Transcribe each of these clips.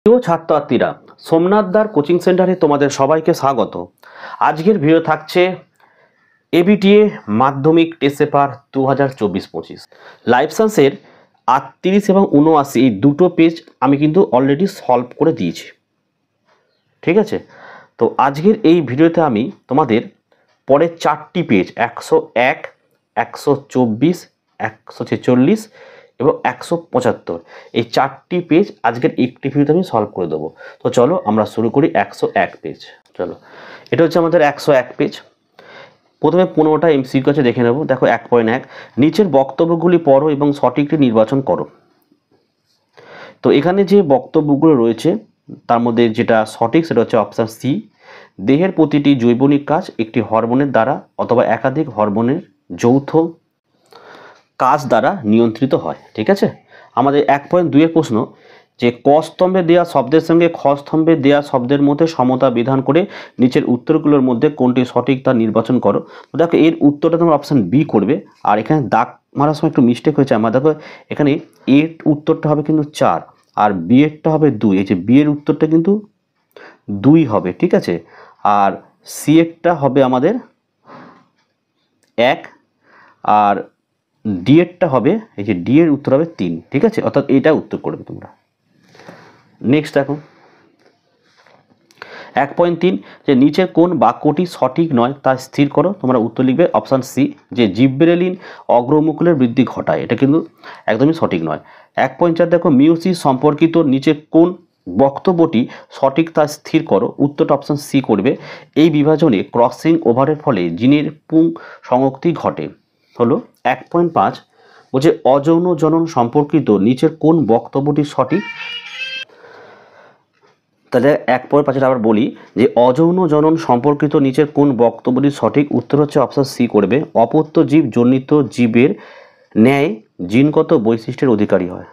প্রিয় ছাত্রছাত্রীরা, সোমনাথদার কোচিং সেন্টারে তোমাদের সবাইকে স্বাগত। আজকের ভিডিও থাকছে এবিটিএ মাধ্যমিক টেস্ট পেপার 2024-25 লাইফ সায়েন্সের 38 এবং 79 এই দুটো পেজ আমি কিন্তু অলরেডি সলভ করে দিয়েছি। ঠিক আছে, তো আজকের এই ভিডিওতে আমি তোমাদের পরের 4টি পেজ 101, 124, 146 এবং 175 এই 4টি পেজ আজকের একটি ভিডিওতে আমি সলভ করে দেবো। তো চলো আমরা শুরু করি 101 পেজ। চলো, এটা হচ্ছে আমাদের 101 পেজ। প্রথমে 15টা এমসিকিউ আছে, দেখে নেব। দেখো 1.1, নিচের বক্তব্যগুলি পড়ো এবং সঠিকটি নির্বাচন করো। তো এখানে যে বক্তব্যগুলো রয়েছে তার মধ্যে যেটা সঠিক সেটা হচ্ছে অপশান সি। দেহের প্রতিটি জৈবনিক কাজ একটি হরমোনের দ্বারা অথবা একাধিক হরমোনের যৌথ কাজ দ্বারা নিয়ন্ত্রিত হয়। ঠিক আছে, আমাদের 1.2 এর প্রশ্ন যে ক স্তম্ভে দেওয়া শব্দের সঙ্গে খ স্তম্ভে দেওয়া শব্দের মধ্যে সমতা বিধান করে নিচের উত্তরগুলোর মধ্যে কোনটি সঠিক তা নির্বাচন করো। তো দেখো এর উত্তরটা তোমরা অপশান বি করবে। আর এখানে দাগ মারার সময় একটু মিস্টেক হয়েছে আমার। দেখো এখানে এর উত্তরটা হবে কিন্তু 4 আর বি এরটা হবে 2। এই যে বি এর উত্তরটা কিন্তু 2 হবে। ঠিক আছে, আর সি এরটা হবে আমাদের 1 আর ডি এরটা হবে, এই যে ডি এর উত্তর হবে 3। ঠিক আছে, অর্থাৎ এইটা উত্তর করবে তোমরা। নেক্সট দেখো 1.3 যে নিচের কোন বাক্যটি সঠিক নয় তা স্থির করো। তোমরা উত্তর লিখবে অপশান সি, যে জিব্রেলিন অগ্রমুকুলের বৃদ্ধি ঘটায়। এটা কিন্তু একদমই সঠিক নয়। 1.4 দেখো মিউসিস সম্পর্কিত নিচের কোন বক্তব্যটি সঠিক তা স্থির করো। উত্তরটা অপশান সি করবে। এই বিভাজনে ক্রসিং ওভারের ফলে জিনের পুংসংক্রান্তি ঘটে। হলো 1.5 বলছে অযৌন জনন সম্পর্কিত নিচের কোন বক্তব্যটি সঠিক। তাহলে 1.5 আবার বলি যে অযৌন জনন সম্পর্কিত নিচের কোন বক্তব্যটি সঠিক। উত্তর হচ্ছে অপশান সি করবে। অপত্য জীব জনিত জীবের ন্যায় জিনগত বৈশিষ্ট্যের অধিকারী হয়।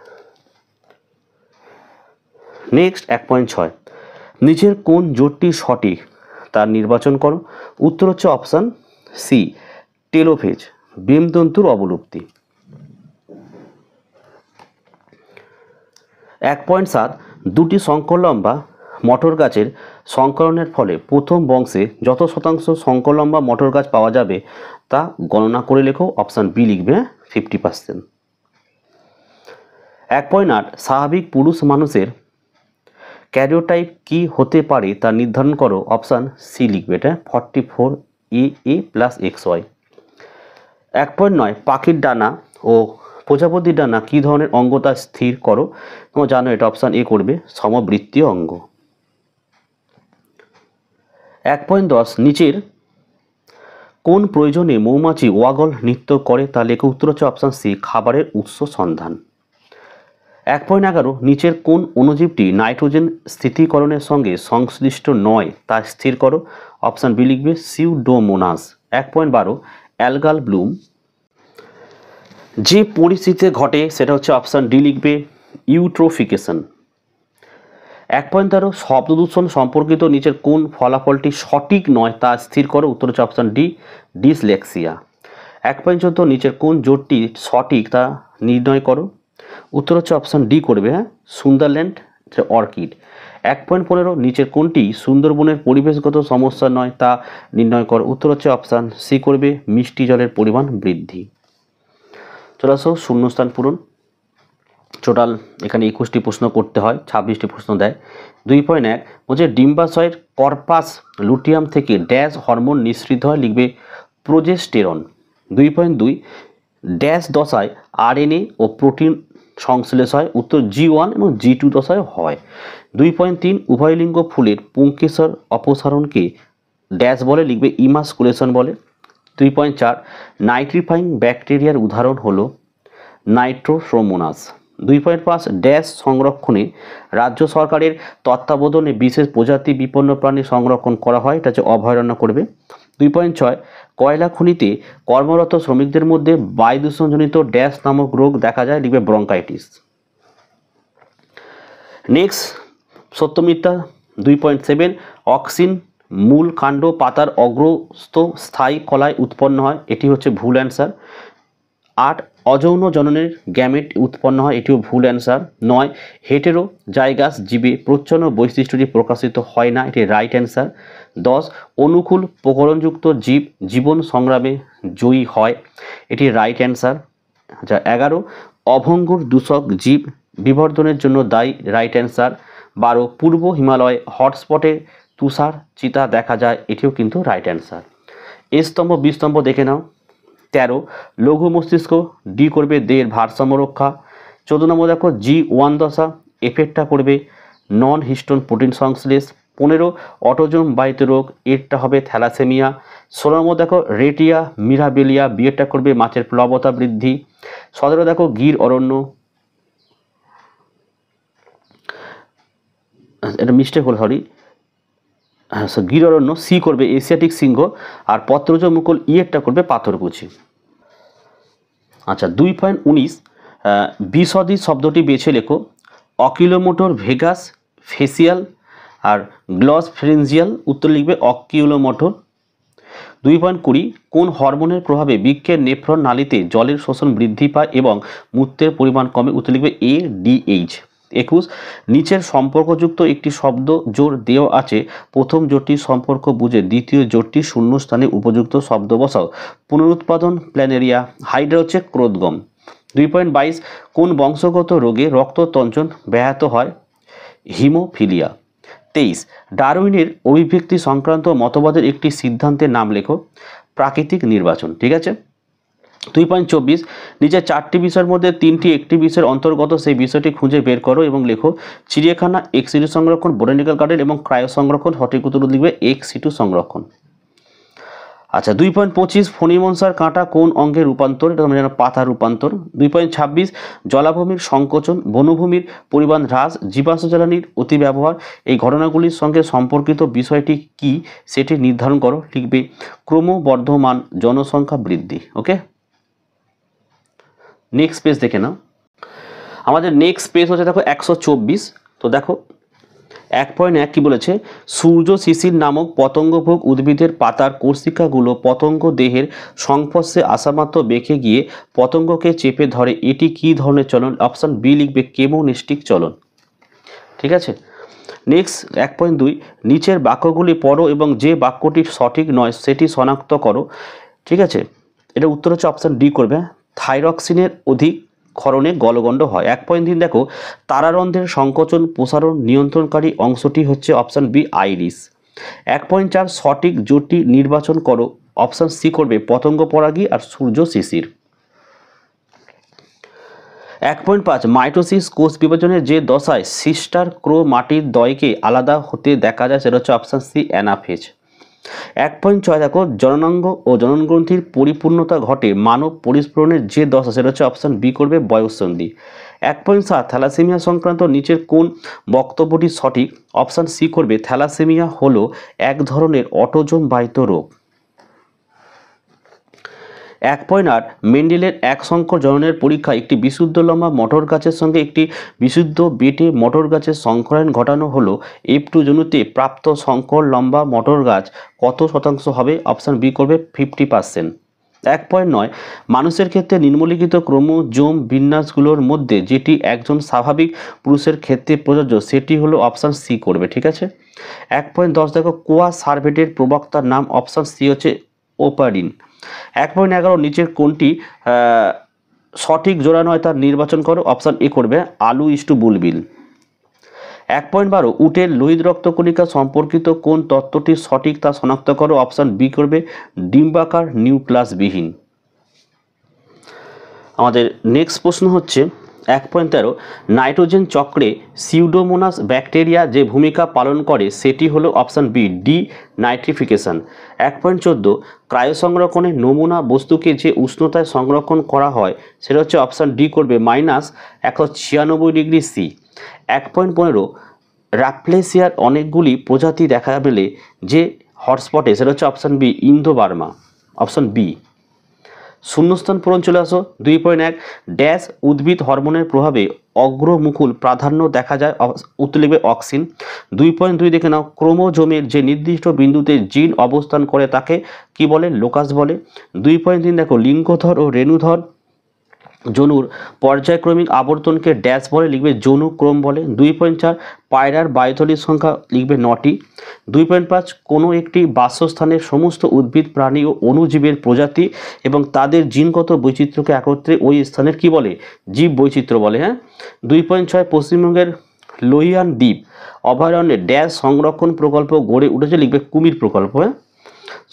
নেক্সট 1.6 নিচের কোন জোটটি সঠিক তার নির্বাচন করো। উত্তর হচ্ছে অপশান সি টেলোফেজ ডিম্বতন্তুর অবলুপ্তি। 1.7 দুটি সংকরলম্বা মটর গাছের সংকরণের ফলে প্রথম বংশে যত শতাংশ সংকরলম্বা মটর গাছ পাওয়া যাবে তা গণনা করে লেখো। অপশান বি লিখবে 50%। 1.8 স্বাভাবিক পুরুষ মানুষের ক্যারিওটাইপ কি হতে পারে তা নির্ধারণ করো। অপশান সি লিখবে, এটা 44AA + XY। 1.9 পাখির ডানা ও প্রজাপতির ডানা কী ধরনের অঙ্গ তা স্থির করো। তোমরা জানো এটা অপশান এ করবে, সমবৃত্তীয় অঙ্গ। 1.10 নিচের কোন প্রয়োজনে মৌমাছি ওয়াগল নৃত্য করে তা লেখো। উত্তর হচ্ছে অপশান সি খাবারের উৎস সন্ধান। 1.11 নিচের কোন অণুজীবটি নাইট্রোজেন স্থিতিকরণের সঙ্গে সংশ্লিষ্ট নয় তা স্থির করো। অপশান বি লিখবে সিউডোমোনাস। 1.12 অ্যালগাল ব্লুম যে পরিস্থিতিতে ঘটে সেটা হচ্ছে অপশান ডি লিখবে ইউট্রোফিকেশন। 1.13 শব্দ দূষণ সম্পর্কিত নিচের কোন ফলাফলটি সঠিক নয় তা স্থির করো। উত্তর হচ্ছে অপশান ডি ডিসলেক্সিয়া। 1.14 নিচের কোন জোটটি সঠিক তা নির্ণয় করো। উত্তর হচ্ছে অপশান ডি করবে, হ্যাঁ সুন্দরল্যান্ড অর্কিড। 1.15 নিচের কোনটি সুন্দরবনের পরিবেশগত সমস্যা নয় তা নির্ণয় করো। উত্তর হচ্ছে অপশান সি করবে মিষ্টি জলের পরিমাণ বৃদ্ধি। চলে আসো শূন্যস্থান পূরণ। টোটাল এখানে 21টি প্রশ্ন করতে হয়, 26টি প্রশ্ন দেয়। 2.1 বলছে ডিম্বাশয়ের কর্পাস লুটিয়াম থেকে ড্যাশ হরমোন নিঃসৃত হয়, লিখবে প্রোজেস্টেরন। 2.2 ড্যাশ দশায় আরএনএ ও প্রোটিন সংশ্লেষ হয়। উত্তর G1 এবং G2 দশায় হয়। 2.3 উভয়লিঙ্গ ফুলের পুংকেশর অপসারণকে ড্যাশ বলে, লিখবে ইমাস্কুলেশন বলে। 2.4 নাইট্রিফাইং ব্যাকটেরিয়ার উদাহরণ হলো নাইট্রোসোমোনাস। 2.5 ড্যাশ সংরক্ষণে রাজ্য সরকারের তত্ত্বাবধানে বিশেষ প্রজাতি বিপন্ন প্রাণী সংরক্ষণ করা হয়, এটা হচ্ছে অভয়ারণ্য করবে। 2.6 কয়লা খনিতে কর্মরত শ্রমিকদের মধ্যে বায়ু দূষণজনিত ড্যাশ নামক রোগ দেখা যায়, লিখবে ব্রঙ্কাইটিস। নেক্সট সত্য মিথ্যা 2.7 অক্সিন মূল কাণ্ড পাতার অগ্রস্থ স্থায়ী কলায় উৎপন্ন হয়, এটি হচ্ছে ভুল অ্যান্সার। 8 অযৌন জননের গ্যামেট উৎপন্ন হয়, এটিও ভুল অ্যান্সার। 9 হেটেরো জাইগাস জীবে প্রচ্ছন্ন বৈশিষ্ট্যটি প্রকাশিত হয় না, এটি রাইট অ্যান্সার। 10 অনুকূল প্রকরণযুক্ত জীব জীবন সংগ্রামে জয়ী হয়, এটি রাইট অ্যান্সার। আচ্ছা 11 অভঙ্গুর দূষক জীব বিবর্ধনের জন্য দায়ী, রাইট অ্যান্সার। 12 পূর্ব হিমালয় হটস্পটে তুষার চিতা দেখা যায়, এটিও কিন্তু রাইট অ্যান্সার। এ স্তম্ভ বি স্তম্ভ দেখে নাও। 13 লঘু মস্তিষ্ক ডি করবে দেহের ভারসাম্য রক্ষা। 14 নম্বর দেখো G1 দশা এফেক্টটা করবে নন হিস্টোন প্রোটিন সংশ্লেষ। 15 অটোজোম বাহিত রোগ, এরটা হবে থ্যালাসেমিয়া। 16 নম্বর দেখো রেটিয়া মিরাবেলিয়া, বিয়েরটা করবে মাছের প্লবতা বৃদ্ধি। 17 দেখো গির অরণ্য, এটা মিস্টেক হল, সরি, গির অরণ্য সি করবে এশিয়াটিক সিংহ, আর পত্রজ মুকুল ইয়েরটা করবে পাথরকুচি। আচ্ছা 2.19 বিশদী শব্দটি বেছে লেখো। অকিলোমোটর ভেগাস ফেসিয়াল আর গ্লস ফ্রেঞ্জিয়াল, উত্তর লিখবে অকিলোমোটর। 2.20 কোন হরমোনের প্রভাবে বৃক্কের নেফ্রন নালীতে জলের শোষণ বৃদ্ধি পায় এবং মূত্রের পরিমাণ কমে, উত্তর লিখবে ADH। 21 নিচের সম্পর্কযুক্ত একটি শব্দ জোর দেওয়া আছে, প্রথম জোরটির সম্পর্ক বুঝে দ্বিতীয় জোরটি শূন্যস্থানে উপযুক্ত শব্দ বসাও। পুনরুৎপাদন প্ল্যানেরিয়া, হাইড্রা হচ্ছে ক্রোধগম। 2.22 কোন বংশগত রোগে রক্ততঞ্চন ব্যাহত হয়, হিমোফিলিয়া। 23 ডারউইনের অভিব্যক্তি সংক্রান্ত মতবাদের একটি সিদ্ধান্তের নাম লেখো, প্রাকৃতিক নির্বাচন। ঠিক আছে। 2.24 নিচে 4টি বিষয়ের মধ্যে 3টি একটি বিষয়ের অন্তর্গত, সেই বিষয়টি খুঁজে বের করো এবং লেখো। চিড়িয়াখানা, এক্সিটু সংরক্ষণ, বোটানিক্যাল গার্ডেন এবং ক্রায়ো সংরক্ষণ, সঠিক উত্তর লিখবে এক্সিটু সংরক্ষণ। আচ্ছা 2.25 ফণিমনসার কাঁটা কোন অঙ্গের রূপান্তর, এটা তোমরা জানো পাতা রূপান্তর। 2.26 জলাভূমির সংকোচন, বনভূমির পরিমাণ হ্রাস, জীবাশ্ম জ্বালানির অতি ব্যবহার, এই ঘটনাগুলির সঙ্গে সম্পর্কিত বিষয়টি কি সেটি নির্ধারণ করো, লিখবে ক্রমবর্ধমান জনসংখ্যা বৃদ্ধি। ওকে, নেক্সট পেজ দেখে নাও। আমাদের নেক্সট পেজ হচ্ছে দেখো 124। তো দেখো 1.1 কি বলেছে, সূর্য শিশির নামক পতঙ্গভোগ উদ্ভিদের পাতার কোষিকাগুলো পতঙ্গ দেহের সংস্পর্শে আসামাত্র বেঁকে গিয়ে পতঙ্গকে চেপে ধরে, এটি কি ধরনের চলন, অপশন বি লিখবে কেমোনিস্টিক চলন। ঠিক আছে। নেক্সট 1.2 নিচের বাক্যগুলি পড়ো এবং যে বাক্যটি সঠিক নয় সেটি শনাক্ত করো। ঠিক আছে, এটা উত্তর হচ্ছে অপশন ডি করবে, থাইরক্সিনের অধিক ক্ষরণে গলগণ্ড হয়। 1.3 দেখো তারারন্ধ্রের সংকোচন প্রসারণ নিয়ন্ত্রণকারী অংশটি হচ্ছে অপশন বি আইরিস। 1.4 সঠিক জোটটি নির্বাচন করো, অপশন সি করবে পতঙ্গ পরাগী আর সূর্য শিশির। 1.5 মাইটোসিস কোষ বিভাজনের যে দশায় সিস্টার ক্রোমাটিড দ্বয়কে আলাদা হতে দেখা যায় সেটা হচ্ছে অপশন সি অ্যানাফেজ। 1.6 দেখো জননাঙ্গ ও জননগ্রন্থির পরিপূর্ণতা ঘটে মানব পরিস্ফুরণের যে দশা, সেটা হচ্ছে অপশন বি করবে বয়ঃসন্ধি। 1.7 থ্যালাসেমিয়া সংক্রান্ত নিচের কোন বক্তব্যটি সঠিক, অপশন সি করবে থ্যালাসেমিয়া হলো এক ধরনের অটোজোম বাহিত রোগ। 1.8 মেন্ডেলের এক সংকর জননের পরীক্ষায় একটি বিশুদ্ধ লম্বা মটর গাছের সঙ্গে একটি বিশুদ্ধ বেটে মটর গাছের সংকরায়ন ঘটানো হলো, F2 জনুতে প্রাপ্ত সংকর লম্বা মটর গাছ কত শতাংশ হবে, অপশন বি করবে 50%। 1.9 মানুষের ক্ষেত্রে নিম্নলিখিত ক্রোমোজোম বিন্যাসগুলোর মধ্যে যেটি একজন স্বাভাবিক পুরুষের ক্ষেত্রে প্রযোজ্য সেটি হলো অপশন সি করবে। ঠিক আছে। 1.10 দেখো কোয়া সার্ভেটের প্রবক্তার নাম, অপশন সি হচ্ছে ওপারিন। 1.11 নিচের কোনটি সঠিক জোড়া নয় তার নির্বাচন করো, অপশন এ করবে আলু ইস্টু বুলবিল। 1.12 উটের লোহিত রক্তকণিকা সম্পর্কিত কোন তত্ত্বটি সঠিক তা শনাক্ত করো, অপশন বি করবে ডিম্বাকার নিউক্লাসবিহীন। আমাদের নেক্সট প্রশ্ন হচ্ছে 1.13 নাইট্রোজেন চক্রে সিউডোমোনাস ব্যাকটেরিয়া যে ভূমিকা পালন করে সেটি হলো option B denitrification. 1.14 cryo সংরক্ষণে নমুনা বস্তুকে যে উষ্ণতায় সংরক্ষণ করা হয় সেটা হচ্ছে অপশন ডি করবে -196 সি। 1.15 রাপ্লেসিয়ার অনেকগুলি প্রজাতি দেখা গেলে যে হটস্পটে সেটা হচ্ছে option B Indo Burma, option B. শূন্যস্থান পূরণ চলে আসো। 2.1 ড্যাশ উদ্ভিদ হরমোনের প্রভাবে অগ্রমুকুল প্রাধান্য দেখা যায়, উত্তর লিখবে অক্সিন। 2.2 দেখে নাও ক্রোমোজোমের যে নির্দিষ্ট বিন্দুতে জিন অবস্থান করে তাকে কি বলে, লোকাস বলে। 2.3 দেখো লিঙ্গধর ও রেণুধর জনুর পর্যায়ক্রমিক আবর্তনকে ড্যাশ বলে, লিখবে জনুক্রম বলে। 2.4 পায়রার বায়ুথলির সংখ্যা, লিখবে 9টি। 2.5 কোনো একটি বাসস্থানের সমস্ত উদ্ভিদ, প্রাণী ও অণুজীবের প্রজাতি এবং তাদের জিনগত বৈচিত্র্যকে একত্রে ওই স্থানের কি বলে? জীব বৈচিত্র্য বলে। হ্যাঁ। 2.6 পশ্চিমবঙ্গের লোহিয়ান দ্বীপ অভয়ারণ্যে ড্যাশ সংরক্ষণ প্রকল্প গড়ে উঠেছে, লিখবে কুমির প্রকল্প। হ্যাঁ।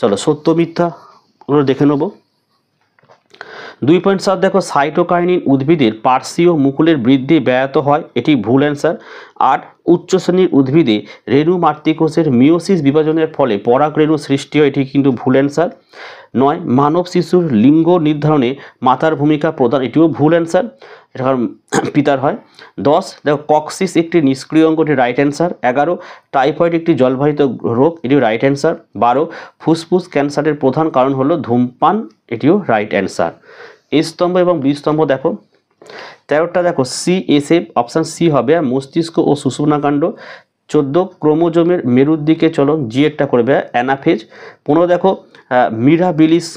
চলো সত্য মিথ্যা ওগুলো দেখে নেব। 2.7 দেখো সাইটোকাইনিন উদ্ভিদের পার্শ্বীয় মুকুলের বৃদ্ধি ব্যাহত হয়, এটি ভুল অ্যান্সার। 8 উচ্চ শ্রেণীর উদ্ভিদে রেণু মাতৃকোষের মিওসিস বিভাজনের ফলে পরাগরেণু সৃষ্টি হয়, এটি কিন্তু ভুল অ্যান্সার। 9 মানব শিশুর লিঙ্গ নির্ধারণে মাতার ভূমিকা প্রধান, এটিও ভুল অ্যান্সার, এটা কারণ পিতার হয়। 10 দেখো কক্সিস একটি নিষ্ক্রিয় অঙ্গ, এটি রাইট অ্যান্সার। 11 টাইফয়েড একটি জলবাহিত রোগ, এটিও রাইট অ্যান্সার। 12 ফুসফুস ক্যান্সারের প্রধান কারণ হলো ধূমপান, এটিও রাইট অ্যান্সার। এ স্তম্ভ এবং বি স্তম্ভ দেখো। 13টা দেখো CSF, অপশান সি হবে মস্তিষ্ক ও সুষুম্নাকাণ্ড। 14 ক্রোমোজোমের মেরুর দিকে চলন, জি একটা করবে অ্যানাফেজ। 15 দেখো মিরাবিলিস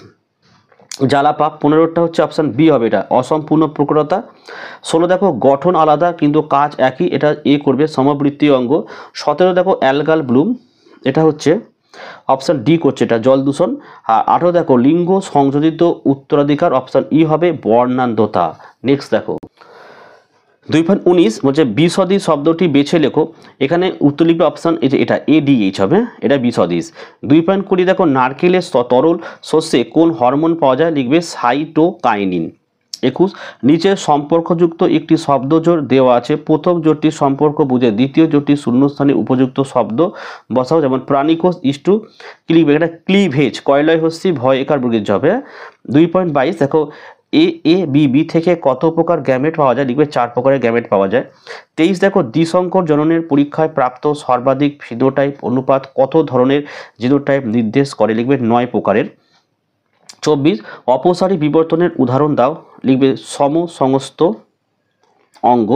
জ্বালাপা, 15টা হচ্ছে অপশান বি হবে, এটা অসম্পূর্ণ প্রকটতা। 16 দেখো গঠন আলাদা কিন্তু কাজ একই, এটা এ করবে সমবৃত্তীয় অঙ্গ। 17 দেখো অ্যালগাল ব্লুম, এটা হচ্ছে অপশান ডি করছে, এটা জল দূষণ। আর 18 দেখো লিঙ্গ সংযোজিত উত্তরাধিকার, অপশান ই হবে বর্ণান্ধতা। নেক্সট দেখো 2.19 বলছে বিসদৃশ শব্দটি বেছে লেখো, এখানে উত্তর লিখবে অপশান এই যে এটা ADH হবে, এটা বিসদৃশ। 2.20 দেখো নারকেলের তরল শস্যে কোন হরমোন পাওয়া যায়, লিখবে সাইটোকাইনিন। 21 নিচে সম্পর্কযুক্ত একটি শব্দ জোড় দেওয়া আছে, প্রথম জোড়টির সম্পর্ক বুঝে দ্বিতীয় জোড়টি শূন্যস্থানে উপযুক্ত শব্দ বসাও, যেমন প্রাণীকোষ ইস্টু ক্লিভ, এটা ক্লিভেজ, কয়লয় হস্যি ভয় একার বর্গের হবে। 2.22 দেখো বি থেকে কত প্রকার গ্যামেট পাওয়া যায়, লিখবে 4 প্রকারের গ্যামেট পাওয়া যায়। 23 দেখো দ্বিসংকর জননের পরীক্ষায় প্রাপ্ত সর্বাধিক ফিনোটাইপ অনুপাত কত ধরনের জিনোটাইপ নির্দেশ করে, লিখবে 9 প্রকারের। 24 অপসারী বিবর্তনের উদাহরণ দাও, লিখবে সমসংস্থ অঙ্গ।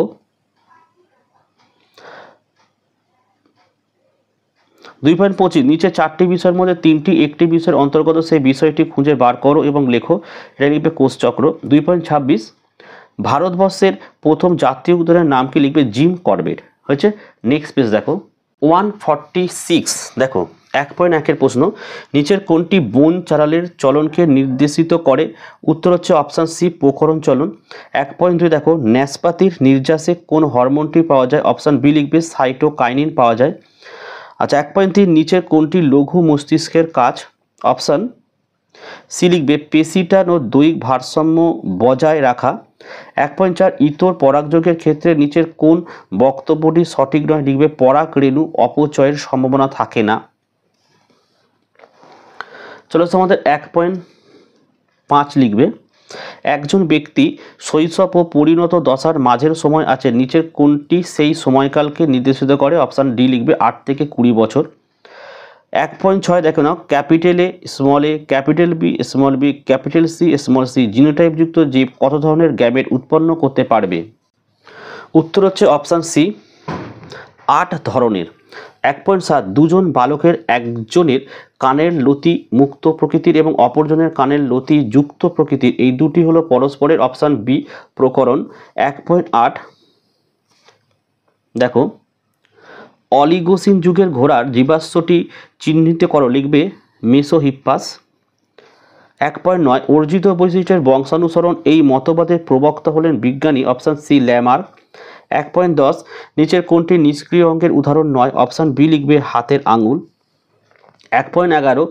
2.25 নিচে 4টি বিষয়ের মধ্যে 3টি একটি বিষয়ের অন্তর্গত, সেই বিষয়টি খুঁজে বার করো এবং লেখো, এটা লিখবে কোষচক্র। 2.26 ভারতবর্ষের প্রথম জাতীয় উদ্যানের নাম কি, লিখবে জিম করবেট হয়েছে। নেক্সট পেজ দেখো 146 দেখো 1.1 প্রশ্ন, নিচের কোনটি বন চারালের চলনকে নির্দেশিত করে, উত্তর হচ্ছে অপশান সি প্রকরণ চলন। 1.2 দেখো ন্যাসপাতির নির্যাসে কোন হরমোনটি পাওয়া যায়, অপশান বি লিখবে সাইটোকাইনিন পাওয়া যায়। আচ্ছা 1.3 নিচের কোনটি লঘু মস্তিষ্কের কাজ, অপশান সি লিখবে পেশিটান ও দৈহিক ভারসাম্য বজায় রাখা। 1.4 ইতর পরাগযোগের ক্ষেত্রে নিচের কোন বক্তব্যটি সঠিক নয়, লিখবে পরাগ রেণু অপচয়ের সম্ভাবনা থাকে না। চলো আমাদের 1.5 লিখবে একজন ব্যক্তি শৈশব ও পরিণত দশার মাঝের সময় আছে, নিচের কোনটি সেই সময়কালকে নির্দেশিত করে, অপশান ডি লিখবে 8 থেকে 20 বছর। 1.6 দেখো না capital A small A, capital B small B, capital C small C genotype যুক্ত জীব কত ধরনের গ্যামেট উৎপন্ন করতে পারবে, উত্তর হচ্ছে অপশান সি 8 ধরনের। 1.7 দুজন বালকের একজনের কানের লতি মুক্ত প্রকৃতির এবং অপরজনের কানের লতি যুক্ত প্রকৃতির, এই দুটি হলো পরস্পরের, অপশান বি প্রকরণ। 1.8 দেখো অলিগোসিন যুগের ঘোড়ার জীবাশ্মটি চিহ্নিত করো, লিখবে মেসোহিপ্পাস। 1.9 অর্জিত বৈশিষ্ট্যের বংশানুসরণ, এই মতবাদের প্রবক্তা হলেন বিজ্ঞানী, অপশান সি ল্যামার। 1.10 নিচের কোনটি নিষ্ক্রিয় অঙ্গের উদাহরণ নয়, অপশান বি লিখবে হাতের আঙুল। 1.11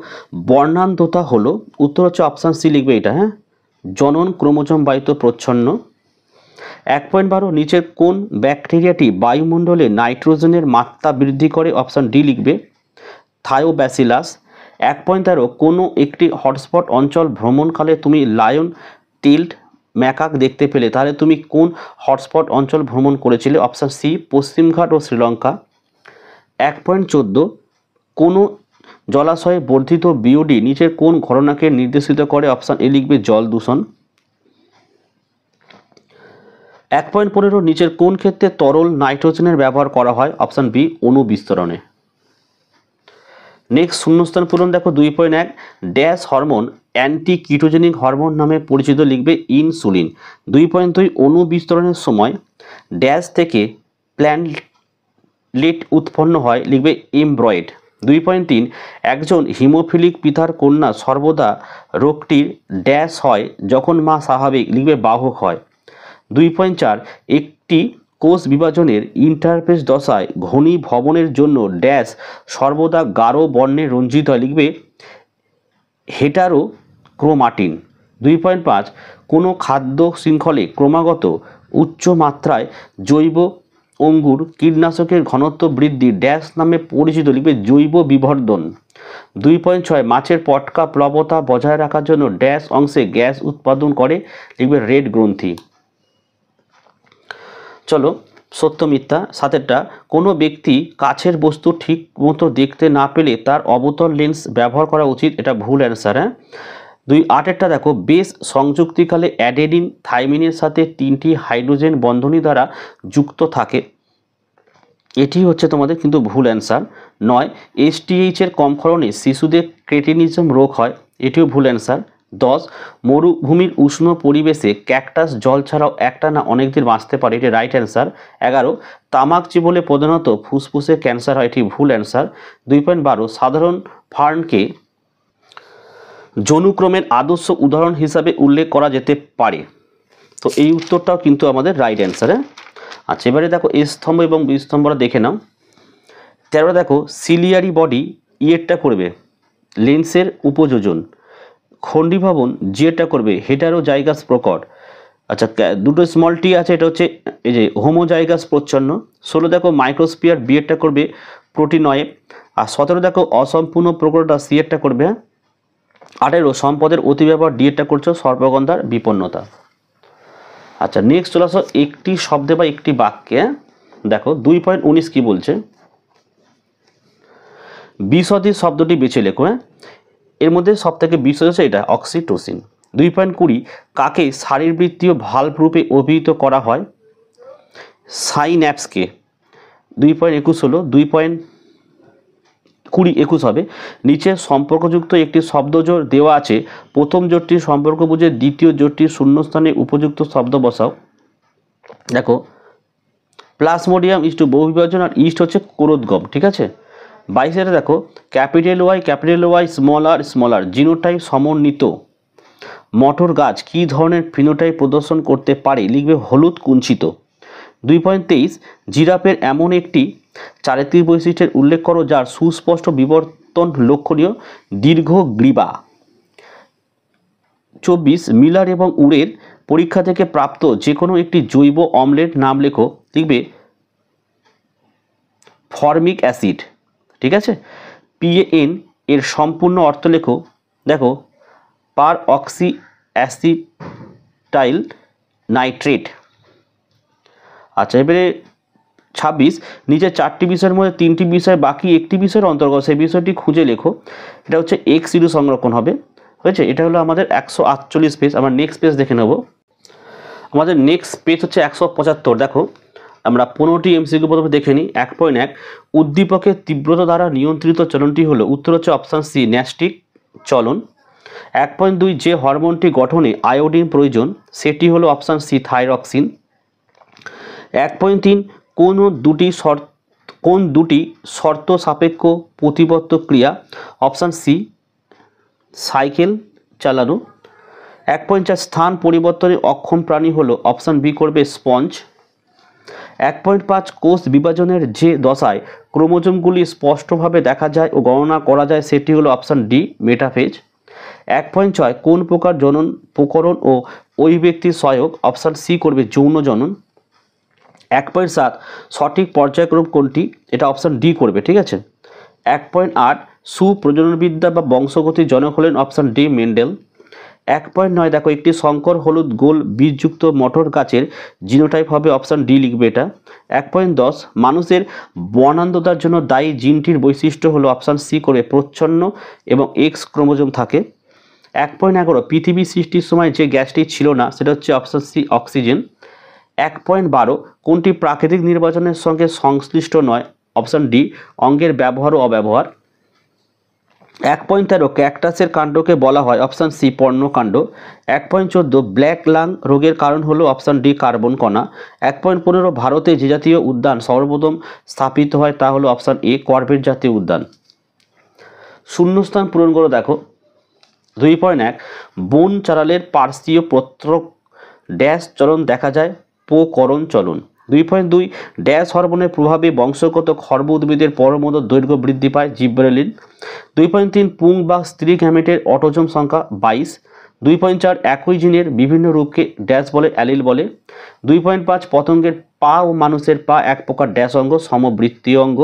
বর্ণান্ধতা হলো, উত্তর হচ্ছে অপশান সি লিখবে এটা, হ্যাঁ জনন ক্রোমোজোম বাহিত প্রচ্ছন্ন। 1.12 নিচের কোন ব্যাকটেরিয়াটি বায়ুমণ্ডলে নাইট্রোজেনের মাত্রা বৃদ্ধি করে, অপশান ডি লিখবে থায়োব্যাসিলাস। 1.13 কোনো একটি হটস্পট অঞ্চল ভ্রমণকালে তুমি লায়ন টেইলড ম্যাকাক দেখতে পেলে, তাহলে তুমি কোন হটস্পট অঞ্চল ভ্রমণ করেছিলে, অপশান সি পশ্চিমঘাট ও শ্রীলঙ্কা। 1.14 কোনো জলাশয়ে বর্ধিত বিওডি নিচের কোন ঘটনাকে নির্দেশিত করে, অপশান এ লিখবে জল দূষণ। 1.15 নিচের কোন ক্ষেত্রে তরল নাইট্রোজেনের ব্যবহার করা হয়, অপশান বি অণু বিস্তরণে। নেক্সট শূন্যস্থান পূরণ দেখো 2.1 dash hormone anti ketogenic hormone নামে পরিচিত, লিখবে ইনসুলিন। 2.2 অণু বিস্তরণের সময় ড্যাশ থেকে প্ল্যান্টলেট উৎপন্ন হয়, লিখবে এমব্রয়েড। 2.3 একজন হিমোফিলিক পিতার কন্যা সর্বদা রোগটির ড্যাশ হয় যখন মা স্বাভাবিক, লিখবে বাহক হয়। 2.4 একটি কোষ বিভাজনের ইন্টারফেস দশায় ঘনীভবনের জন্য ড্যাশ সর্বদা গাঢ় বর্ণে রঞ্জিত হয়, লিখবে হেটারোক্রোমাটিন। 2.5 কোনো খাদ্য শৃঙ্খলে ক্রমাগত উচ্চ মাত্রায় জৈব অঙ্গুর কীটনাশকের ঘনত্ব বৃদ্ধি ড্যাশ নামে পরিচিত, লিখবে জৈব বিবর্ধন। 2.6 মাছের পটকা প্লবতা বজায় রাখার জন্য ড্যাশ অংশে গ্যাস উৎপাদন করে, লিখবে রেড গ্রন্থি। চলো সত্য মিথ্যা। সাতেরটা কোনো ব্যক্তি কাছের বস্তু ঠিক মতো দেখতে না পেলে তার অবতল লেন্স ব্যবহার করা উচিত, এটা ভুল অ্যান্সার। হ্যাঁ। 8 দেখো বেশ সংযুক্তিকালে অ্যাডেনিন থাইমিনের সাথে 3টি হাইড্রোজেন বন্ধনী দ্বারা যুক্ত থাকে, এটি হচ্ছে তোমাদের কিন্তু ভুল অ্যান্সার। 9 STH এর কম ক্ষরণে শিশুদের ক্রেটিনিজম রোগ হয়, এটিও ভুল অ্যান্সার। 10 মরুভূমির উষ্ণ পরিবেশে ক্যাকটাস জল ছাড়াও একটা না অনেক দিন বাঁচতে পারে, এটি রাইট অ্যান্সার। 11 তামাক চিবলে প্রধানত ফুসফুসে ক্যান্সার হয়, এটি ভুল অ্যান্সার। 2.12 সাধারণ ফার্নকে যৌনুক্রমের আদর্শ উদাহরণ হিসাবে উল্লেখ করা যেতে পারে, তো এই উত্তরটাও কিন্তু আমাদের রাইট অ্যান্সার। আচ্ছা এবারে দেখো এ স্তম্ভ এবং বি স্তম্ভটা দেখে নাও। 13 দেখো সিলিয়ারি বডি ইয়েরটা করবে লেন্সের উপযোজন, খণ্ডীভবন জিয়েরটা করবে হেটারোজাইগাস প্রকট। আচ্ছা দুটো স্মল টি আছে, এটা হচ্ছে এই যে হোমোজাইগাস প্রচ্ছন্ন। 16 দেখো মাইক্রোস্পিয়ার বিয়েরটা করবে প্রোটিনয়ে। আর 17 দেখো অসম্পূর্ণ প্রকটটা সিয়েরটা করবে। 18 সম্পদের অতিব্যবহার ডিএরটা করছো সর্পগন্ধার বিপন্নতা। আচ্ছা নেক্সট চলে আসো একটি শব্দে বা একটি বাক্যে। দেখো 2.19 কি বলছে, বিশদী শব্দটি বেছে লেখো। এর মধ্যে সব থেকে বিশদ হচ্ছে এটা অক্সিটোসিন। 2.20 কাকে শারীরবৃত্তীয় ভাল্ব রূপে অভিহিত করা হয়, সাইন্যাপসকে। 2.21 হলো 2.20 হবে। নিচে সম্পর্কযুক্ত একটি শব্দজোড় দেওয়া আছে, প্রথম জোড়টির সম্পর্ক বুঝে দ্বিতীয় জোড়টির শূন্যস্থানে উপযুক্ত শব্দ বসাও। দেখো প্লাজমোডিয়াম ইস্টু বহুবিভাজন আর ইস্ট হচ্ছে কোরোদগম, ঠিক আছে। 22 দেখো ক্যাপিটাল ওয়াই স্মলার জিনোটাইপ সমন্বিত মটর গাছ কী ধরনের ফিনোটাইপ প্রদর্শন করতে পারে, লিখবে হলুদ কুঞ্চিত। 2.23 জিরাফের এমন একটি চারিত্রিক বৈশিষ্ট্যের উল্লেখ করো যার সুস্পষ্ট বিবর্তন লক্ষণীয়, দীর্ঘ গ্রীবা। 24 মিলার এবং উরের পরীক্ষা থেকে প্রাপ্ত যে কোনো একটি জৈব অম্লের নাম লেখো, লিখবে ফর্মিক অ্যাসিড, ঠিক আছে। PAN এর সম্পূর্ণ অর্থ লেখো, দেখো পার অক্সি অ্যাসিটাইল নাইট্রেট। আচ্ছা এবারে 26 নিচে 4টি বিষয়ের মধ্যে 3টি বিষয় বাকি একটি বিষয়ের অন্তর্গত, সেই বিষয়টি খুঁজে লেখো। এটা হচ্ছে X0 সংরক্ষণ হবে, হয়েছে। এটা হলো আমাদের 148 পেজ। আমরা নেক্সট পেজ দেখে নেব। আমাদের নেক্সট পেজ হচ্ছে 175। দেখো আমরা 15টি MCQ প্রথমে দেখে নিই। 1.1 উদ্দীপকের তীব্রতা দ্বারা নিয়ন্ত্রিত চলনটি হলো, উত্তর হচ্ছে অপশান সি ন্যাস্টিক চলন। 1.2 যে হরমোনটি গঠনে আয়োডিন প্রয়োজন সেটি হলো অপশান সি থাইরক্সিন। 1.3 কোন দুটি শর্ত সাপেক্ষ প্রতিবর্ত ক্রিয়া, অপশান সি সাইকেল চালানো। 1.4 স্থান পরিবর্তনে অক্ষম প্রাণী হলো, অপশান বি করবে স্পঞ্জ। 1.5 কোষ বিভাজনের যে দশায় ক্রোমোজোমগুলি স্পষ্টভাবে দেখা যায় ও গণনা করা যায় সেটি হলো অপশান ডি মেটাফেজ। 1.6 কোন প্রকার জনন প্রকরণ ও অভিব্যক্তি সহায়ক, অপশান সি করবে যৌন জনন। 1.7 সঠিক পর্যায়ক্রম কোনটি, এটা অপশান ডি করবে, ঠিক আছে। 1.8 সুপ্রজননবিদ্যা বা বংশগতির জনক হলেন, অপশান ডি মেন্ডেল। 1.9 দেখো একটি শঙ্কর হলুদ গোল বীজযুক্ত মটর গাছের জিনোটাইপ হবে, অপশান ডি লিখবে এটা। 1.10 মানুষের বর্ণান্ধতার জন্য দায়ী জিনটির বৈশিষ্ট্য হলো, অপশান সি করে প্রচ্ছন্ন এবং এক্স ক্রোমোজোম থাকে। 1.11 পৃথিবী সৃষ্টির সময় যে গ্যাসটি ছিল না সেটা হচ্ছে অপশান সি অক্সিজেন। 1.12 কোনটি প্রাকৃতিক নির্বাচনের সঙ্গে সংশ্লিষ্ট নয়, অপশান ডি অঙ্গের ব্যবহার ও অব্যবহার। 1.13 ক্যাকটাসের কাণ্ডকে বলা হয় অপশান সি পর্ণকাণ্ড। 1.14 ব্ল্যাক লাং রোগের কারণ হলো অপশান ডি কার্বন কণা। 1.15 ভারতে যে জাতীয় উদ্যান সর্বপ্রথম স্থাপিত হয় তা হলো অপশান এ কর্বেট জাতীয় উদ্যান। শূন্যস্থান পূরণ করে দেখো। 2.1 বন চারালের পার্শ্বীয় পত্রক ড্যাশ চলন দেখা যায় পোকরণ চলন। 2.2 ড্যাশ হরমোনের প্রভাবে বংশগত খর্ব উদ্ভিদের পরমোদ দৈর্ঘ্য বৃদ্ধি পায় জিব্রেলিন। 2.3 পুং বা স্ত্রী গ্যামেটের অটোজোম সংখ্যা 22। 2.4 একই জিনের বিভিন্ন রূপকে ড্যাশ বলে অ্যালিল বলে। 2.5 পতঙ্গের পা ও মানুষের পা এক প্রকার ড্যাশ অঙ্গ সমবৃত্তীয় অঙ্গ।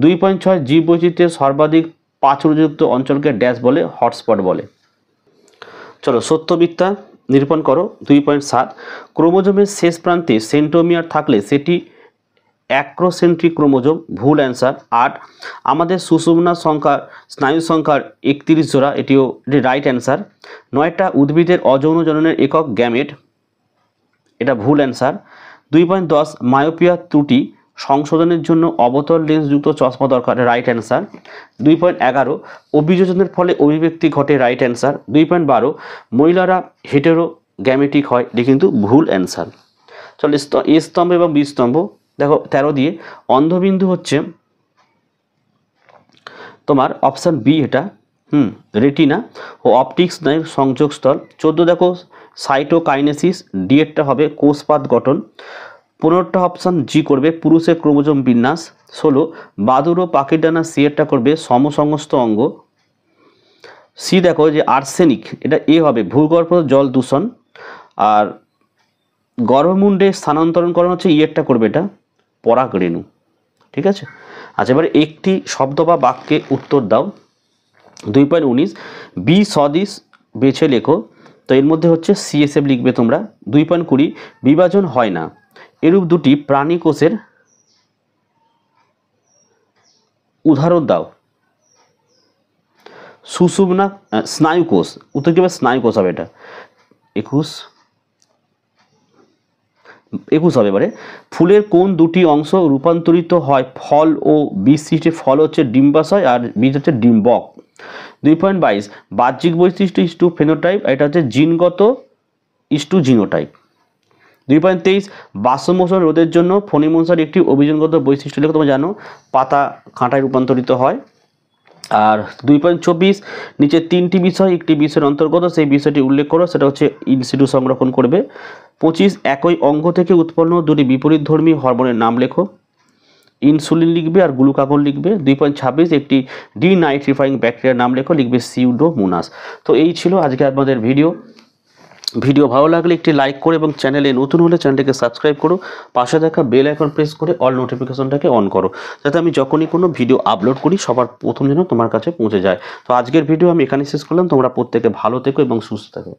2.6 জীববৈচিত্র্যের সর্বাধিক প্রাচুর্যযুক্ত অঞ্চলকে ড্যাশ বলে হটস্পট বলে। চলো সত্য মিথ্যা নিরূপণ করো। 2.7 ক্রোমোজোমের শেষ প্রান্তে সেন্ট্রোমিয়ার থাকলে সেটি অ্যাক্রোসেন্ট্রিক ক্রোমোজোম, ভুল অ্যান্সার। 8 আমাদের সুষুম্না সংখ্যার স্নায়ু সংখ্যার 31 জোড়া, এটিও রাইট অ্যান্সার। 9টা উদ্ভিদের অযৌন জননের একক গ্যামেট, এটা ভুল অ্যান্সার। 2.10 মায়োপিয়া ত্রুটি সংশোধনের জন্য অবতল লেন্সযুক্ত চশমা দরকার, রাইট অ্যান্সার। 2.11 অভিযোজনের ফলে অভিব্যক্তি ঘটে, রাইট অ্যান্সার। 2.12 মহিলারা হেটেরো গ্যামেটিক হয়, এটি কিন্তু ভুল অ্যান্সার। চলো এ স্তম্ভ এবং বি স্তম্ভ দেখো। 13 দিয়ে অন্ধবিন্দু হচ্ছে তোমার অপশান বি, এটা রেটিনা ও অপটিক্স স্নায়ুর সংযোগস্থল। 14 দেখো সাইটোকাইনেসিস, ডি এরটা হবে কোষপাত গঠন। 15টা অপশান জি করবে পুরুষের ক্রোমোজোম বিন্যাস। 16 বাদুর ও পাখির ডানা, সি এরটা করবে সমসংস্থ অঙ্গ। সি দেখো যে আর্সেনিক, এটা এ হবে ভূগর্ভ জল দূষণ। আর গর্ভমুণ্ডে স্থানান্তরণ করানো হচ্ছে, ইয়েরটা করবে এটা পরাগ রেণু, ঠিক আছে। আচ্ছা এবারে একটি শব্দ বা বাক্যে উত্তর দাও। 2.19 বি সদিশ বেছে লেখো, তো এর মধ্যে হচ্ছে সিএসএফ লিখবে তোমরা। 2.20 বিভাজন হয় না, এরূপ দুটি প্রাণী কোষের উদাহরণ দাও। সুষুম্না স্নায়ুকোষ, উত্তর কি হবে স্নায়ুকোষ হবে, এটা 21 হবে। এবারে ফুলের কোন দুটি অংশ রূপান্তরিত হয় ফল ও বীজ সৃষ্টি? ফল হচ্ছে ডিম্বাশয় আর বীজ হচ্ছে ডিম্বক। 2.22 বাহ্যিক বৈশিষ্ট্য ইস্টু ফেনোটাইপ, এটা হচ্ছে জিনগত ইস্টু জিনোটাইপ। 2.23 বাষ্পমোচন রোধের জন্য ফণিমনসার একটি অভিযোজনগত বৈশিষ্ট্য লেখো, তোমরা জানো পাতা কাঁটায় রূপান্তরিত হয়। আর 2.24 নিচে 3টি বিষয় একটি বিষয়ের অন্তর্গত, সেই বিষয়টি উল্লেখ করো, সেটা হচ্ছে ইনসিটু সংরক্ষণ করবে। 25 একই অঙ্গ থেকে উৎপন্ন দুটি বিপরীতধর্মী হরমোনের নাম লেখো, ইনসুলিন লিখবে আর গ্লুকাগন লিখবে। 2.26 একটি ডিনাইট্রিফাইং ব্যাকটেরিয়ার নাম লেখো, লিখবে সিউডোমোনাস। তো এই ছিল আজকে আমাদের ভিডিও ভালো লাগলে একটি লাইক করে এবং চ্যানেলে নতুন হলে চ্যানেলটিকে সাবস্ক্রাইব করো, পাশে দেখা বেল আইকন প্রেস করে অল নোটিফিকেশনটাকে অন করো, যাতে আমি যখনই কোনো ভিডিও আপলোড করি সবার প্রথম যেন তোমার কাছে পৌঁছে যায়। তো আজকের ভিডিও আমি এখানে শেষ করলাম, তোমরা প্রত্যেকে ভালো থেকো এবং সুস্থ থাকো।